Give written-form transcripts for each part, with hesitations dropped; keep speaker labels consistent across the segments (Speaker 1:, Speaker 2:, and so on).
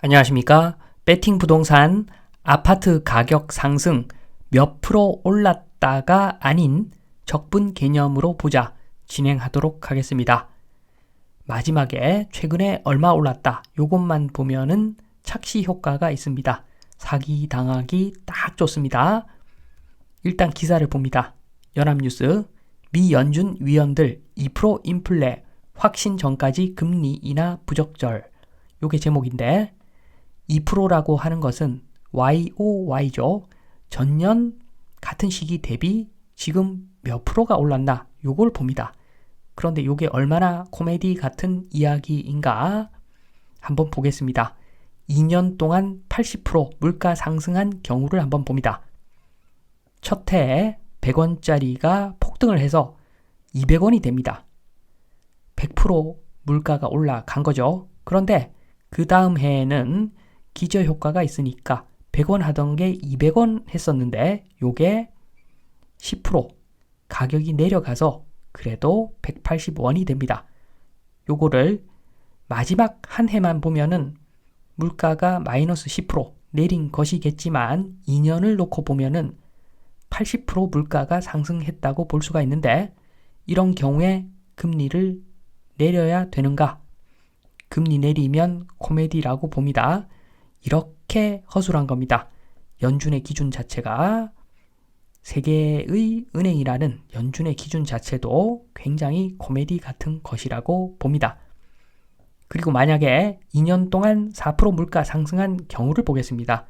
Speaker 1: 안녕하십니까? 배팅 부동산 아파트 가격 상승 몇 프로 올랐다가 아닌 적분 개념으로 보자 진행하도록 하겠습니다. 마지막에 최근에 얼마 올랐다 요것만 보면은 착시 효과가 있습니다. 사기 당하기 딱 좋습니다. 일단 기사를 봅니다. 연합뉴스 미 연준 위원들 2% 인플레 확신 전까지 금리 인하 부적절 요게 제목인데 2%라고 하는 것은 YOY죠. 전년 같은 시기 대비 지금 몇 프로가 올랐나 요걸 봅니다. 그런데 요게 얼마나 코미디 같은 이야기인가 한번 보겠습니다. 2년 동안 80% 물가 상승한 경우를 한번 봅니다. 첫 해에 100원짜리가 폭등을 해서 200원이 됩니다. 100% 물가가 올라간 거죠. 그런데 그 다음 해에는 기저효과가 있으니까 100원 하던 게 200원 했었는데 요게 10% 가격이 내려가서 그래도 180원이 됩니다. 요거를 마지막 한 해만 보면은 물가가 마이너스 10% 내린 것이겠지만 2년을 놓고 보면은 80% 물가가 상승했다고 볼 수가 있는데 이런 경우에 금리를 내려야 되는가? 금리 내리면 코미디라고 봅니다. 이렇게 허술한 겁니다. 연준의 기준 자체가 세계의 은행이라는 연준의 기준 자체도 굉장히 코미디 같은 것이라고 봅니다. 그리고 만약에 2년 동안 4% 물가 상승한 경우를 보겠습니다.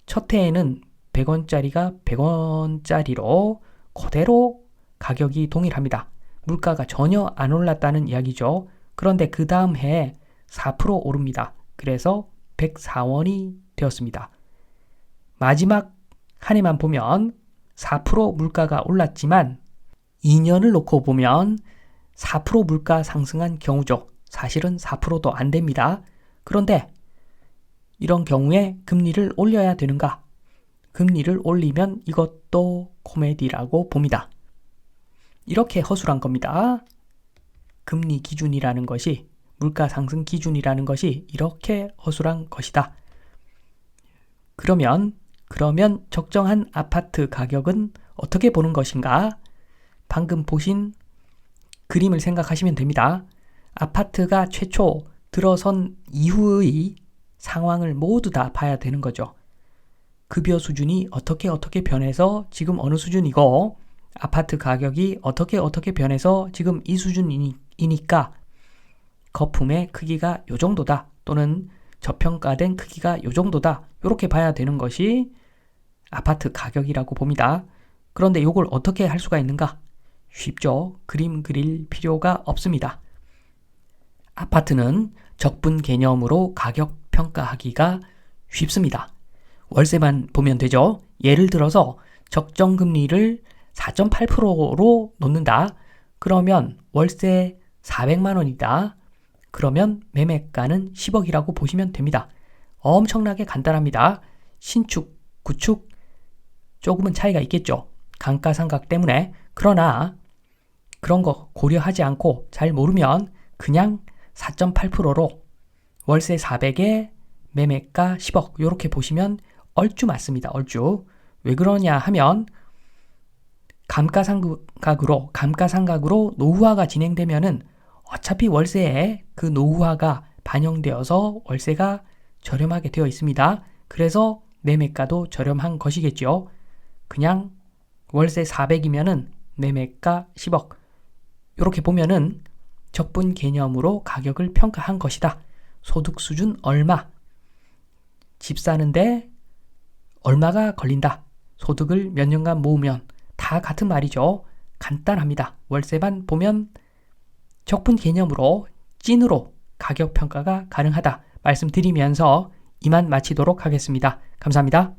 Speaker 1: 첫 해에는 100원짜리가 100원짜리로 그대로 가격이 동일합니다. 물가가 전혀 안 올랐다는 이야기죠. 그런데 그 다음 해에 4% 오릅니다. 그래서 104원이 되었습니다. 마지막 한 해만 보면 4% 물가가 올랐지만 2년을 놓고 보면 4% 물가 상승한 경우죠. 사실은 4%도 안 됩니다. 그런데 이런 경우에 금리를 올려야 되는가? 금리를 올리면 이것도 코미디라고 봅니다. 이렇게 허술한 겁니다. 금리 기준이라는 것이 물가 상승 기준이라는 것이 이렇게 허술한 것이다. 그러면 적정한 아파트 가격은 어떻게 보는 것인가? 방금 보신 그림을 생각하시면 됩니다. 아파트가 최초 들어선 이후의 상황을 모두 다 봐야 되는 거죠. 급여 수준이 어떻게 변해서 지금 어느 수준이고 아파트 가격이 어떻게 변해서 지금 이 수준이니까 거품의 크기가 요 정도다 또는 저평가된 크기가 요 정도다 이렇게 봐야 되는 것이 아파트 가격이라고 봅니다. 그런데 이걸 어떻게 할 수가 있는가? 쉽죠. 그림 그릴 필요가 없습니다. 아파트는 적분 개념으로 가격 평가하기가 쉽습니다. 월세만 보면 되죠. 예를 들어서 적정금리를 4.8%로 놓는다. 그러면 월세 400만 원이다. 그러면 매매가는 10억이라고 보시면 됩니다. 엄청나게 간단합니다. 신축, 구축 조금은 차이가 있겠죠. 감가상각 때문에. 그러나 그런 거 고려하지 않고 잘 모르면 그냥 4.8%로 월세 400에 매매가 10억 이렇게 보시면 얼추 맞습니다. 얼추. 왜 그러냐 하면 감가상각으로 노후화가 진행되면은 어차피 월세에 그 노후화가 반영되어서 월세가 저렴하게 되어 있습니다. 그래서 매매가도 저렴한 것이겠죠. 그냥 월세 400이면은 매매가 10억. 이렇게 보면은 적분 개념으로 가격을 평가한 것이다. 소득 수준 얼마. 집 사는데 얼마가 걸린다. 소득을 몇 년간 모으면 다 같은 말이죠. 간단합니다. 월세만 보면 적분 개념으로 찐으로 가격 평가가 가능하다 말씀드리면서 이만 마치도록 하겠습니다. 감사합니다.